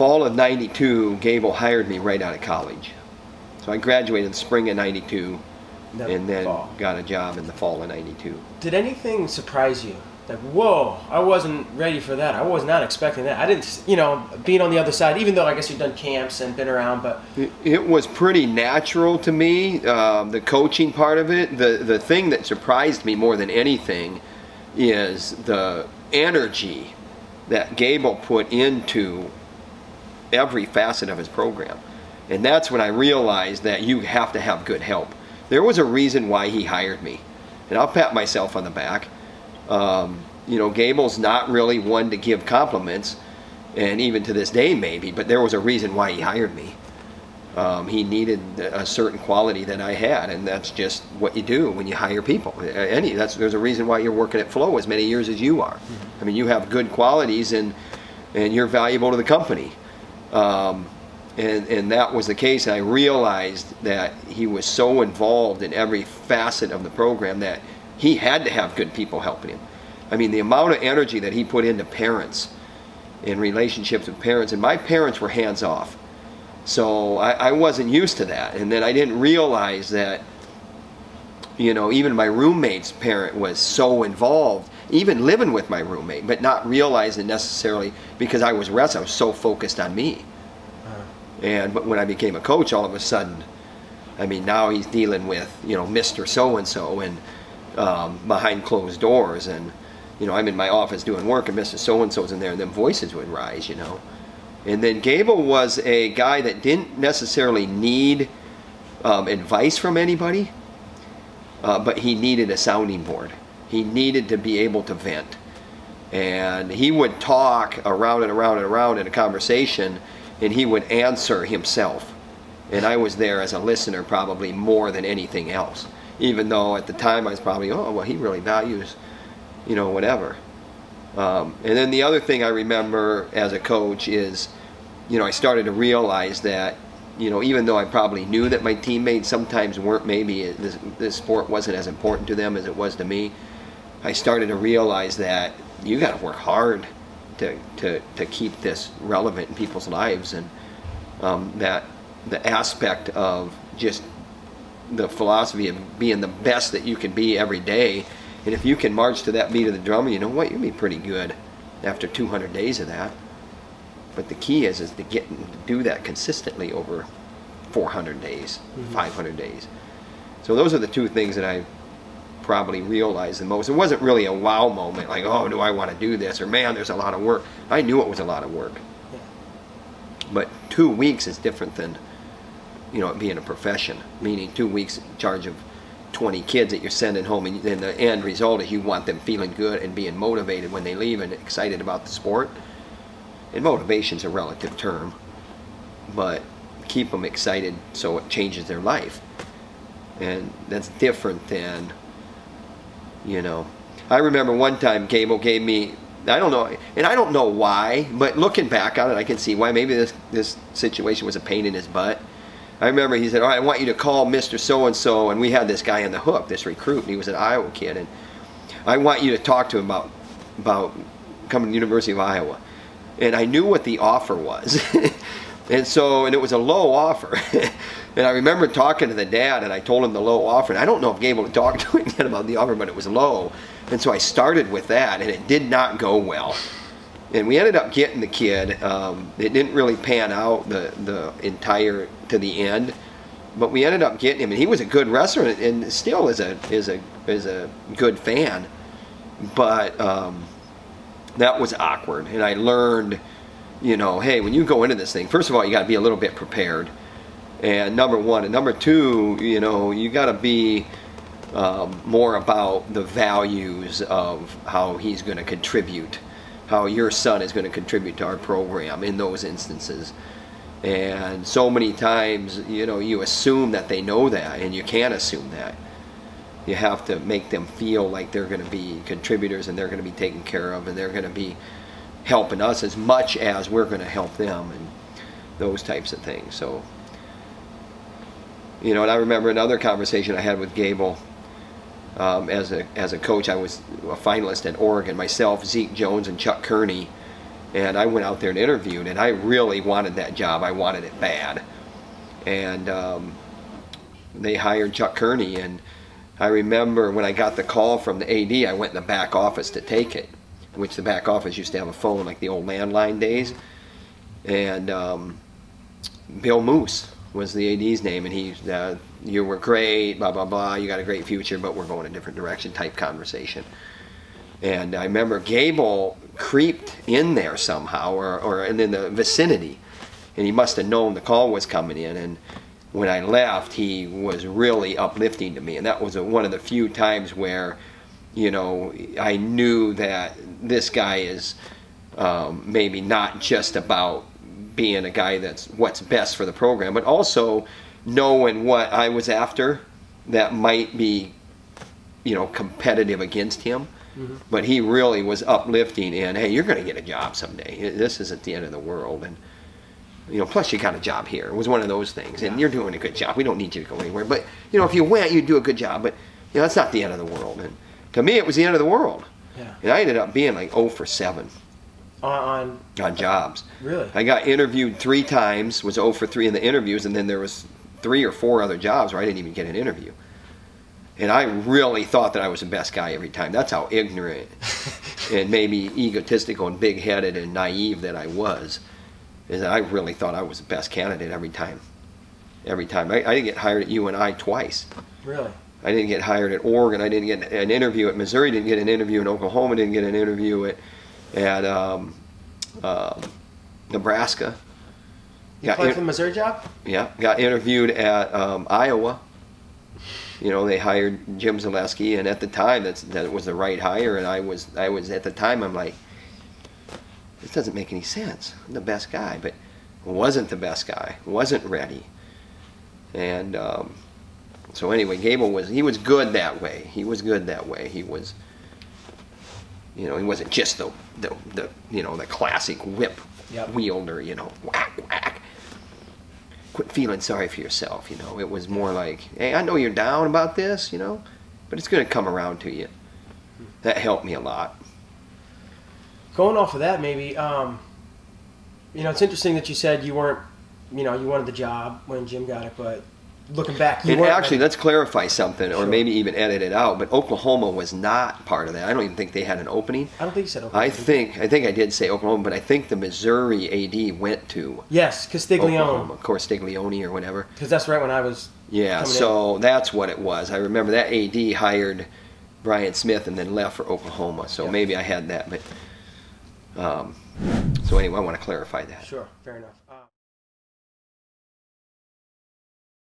fall of '92, Gable hired me right out of college. So I graduated in the spring of '92, and then got a job in the fall of '92. Did anything surprise you? Like, whoa, I wasn't ready for that. I was not expecting that. I didn't, you know, being on the other side, even though I guess you've done camps and been around, but... It was pretty natural to me, the coaching part of it. The thing that surprised me more than anything is the energy that Gable put into every facet of his program. And that's when I realized that you have to have good help. There was a reason why he hired me. And I'll pat myself on the back. You know, Gable's not really one to give compliments, and even to this day maybe, but there was a reason why he hired me. He needed a certain quality that I had, and that's just what you do when you hire people. There's a reason why you're working at Flow as many years as you are. I mean, you have good qualities, and you're valuable to the company. And that was the case, and I realized that he was so involved in every facet of the program that he had to have good people helping him. I mean, the amount of energy that he put into parents, in relationships with parents, and my parents were hands-off. So I wasn't used to that, and then I didn't realize that, you know, even my roommate's parent was so involved, even living with my roommate, but not realizing necessarily, because I was wrestling, I was so focused on me. But when I became a coach, all of a sudden, I mean, now he's dealing with, you know, Mr. So-and-so, and behind closed doors, and, you know, I'm in my office doing work, and Mr. So-and-so's in there, and then voices would rise, you know. And then Gable was a guy that didn't necessarily need advice from anybody, but he needed a sounding board. He needed to be able to vent. And he would talk around and around and around in a conversation, and he would answer himself. And I was there as a listener probably more than anything else. Even though at the time I was probably, oh, well, he really values, you know, whatever. And then the other thing I remember as a coach is, you know, I started to realize that, you know, even though I probably knew that my teammates sometimes weren't, maybe this sport wasn't as important to them as it was to me, I started to realize that you got to work hard to keep this relevant in people's lives, and that the aspect of just the philosophy of being the best that you can be every day, and if you can march to that beat of the drum, you know what, you'll be pretty good after 200 days of that. But the key is to get to do that consistently over 400 days, 500 days. So those are the two things that I probably realized the most. It wasn't really a wow moment, like, oh, do I want to do this, or man, there's a lot of work. I knew it was a lot of work. Yeah. But 2 weeks is different than, you know, it being a profession, meaning 2 weeks in charge of 20 kids that you're sending home, and then the end result is you want them feeling good and being motivated when they leave and excited about the sport. And motivation's a relative term, but keep them excited so it changes their life. And that's different than, you know, I remember one time Gable gave me, I don't know, and I don't know why, but looking back on it, I can see why. Maybe this situation was a pain in his butt. I remember he said, all right, I want you to call Mr. So-and-so, and we had this guy on the hook, this recruit, and he was an Iowa kid, and I want you to talk to him about coming to the University of Iowa. And I knew what the offer was. And it was a low offer. And I remember talking to the dad, and I told him the low offer. And I don't know if Gable had talked to him yet about the offer, but it was low. And so I started with that, and it did not go well. And we ended up getting the kid. It didn't really pan out the entire to the end, but we ended up getting him, and he was a good wrestler, and still is a good fan. But that was awkward, and I learned, you know, hey, when you go into this thing, first of all, you got to be a little bit prepared. And number one, and number two, you know, you got to be more about the values of how he's going to contribute, how your son is going to contribute to our program in those instances. And so many times, you know, you assume that they know that, and you can't assume that. You have to make them feel like they're going to be contributors, and they're going to be taken care of, and they're going to be helping us as much as we're going to help them, and those types of things. So, you know, and I remember another conversation I had with Gable. As a coach, I was a finalist at Oregon, myself, Zeke Jones, and Chuck Kearney. And I went out there and interviewed, and I really wanted that job. I wanted it bad. And they hired Chuck Kearney, and I remember when I got the call from the AD, I went in the back office to take it, which the back office used to have a phone like the old landline days. And Bill Moose was the AD's name, and he, you were great, blah, blah, blah, you got a great future, but we're going a different direction type conversation. And I remember Gable creeped in there somehow, or in the vicinity, and he must have known the call was coming in. And when I left, he was really uplifting to me, and that was one of the few times where, you know, I knew that this guy is maybe not just about being a guy that's what's best for the program, but also knowing what I was after that might be, you know, competitive against him. Mm-hmm. But he really was uplifting in, hey, you're going to get a job someday. This isn't the end of the world. And, you know, plus you got a job here. It was one of those things. And you're doing a good job. We don't need you to go anywhere. But, you know, if you went, you'd do a good job. But, you know, that's not the end of the world. And to me, it was the end of the world. Yeah. And I ended up being like 0 for 7. On jobs. Really? I got interviewed 3 times, was 0 for 3 in the interviews, and then there was 3 or 4 other jobs where I didn't even get an interview. And I really thought that I was the best guy every time. That's how ignorant and maybe egotistical and big-headed and naive that I was. Is that I really thought I was the best candidate every time. Every time. I didn't get hired at UNI twice. Really? I didn't get hired at Oregon. I didn't get an interview at Missouri. Didn't get an interview in Oklahoma. Didn't get an interview at Nebraska. You applied for the Missouri job? Yeah. Got interviewed at Iowa. You know, they hired Jim Zaleski, and at the time that was the right hire, and I was at the time, I'm like, this doesn't make any sense. I'm the best guy, but wasn't the best guy, wasn't ready. And so anyway, Gable was good that way. He was good that way. He was, you know, he wasn't just the you know, the classic whip wielder, you know, whack whack. Quit feeling sorry for yourself, you know. It was more like, hey, I know you're down about this, you know, but it's going to come around to you. That helped me a lot. Going off of that, maybe, you know, it's interesting that you said you weren't, you know, you wanted the job when Jim got it, but looking back, you and weren't actually, ready. let's clarify something, or Sure. maybe even edit it out, but Oklahoma was not part of that. I don't even think they had an opening. I don't think you said Oklahoma. I think I did say Oklahoma, but I think the Missouri AD went to Yes, Castiglione. Oklahoma, of course, Castiglione or whatever. Because that's right when I was so that's what it was. I remember that AD hired Brian Smith and then left for Oklahoma, so maybe I had that. But so anyway, I want to clarify that. Sure, fair enough.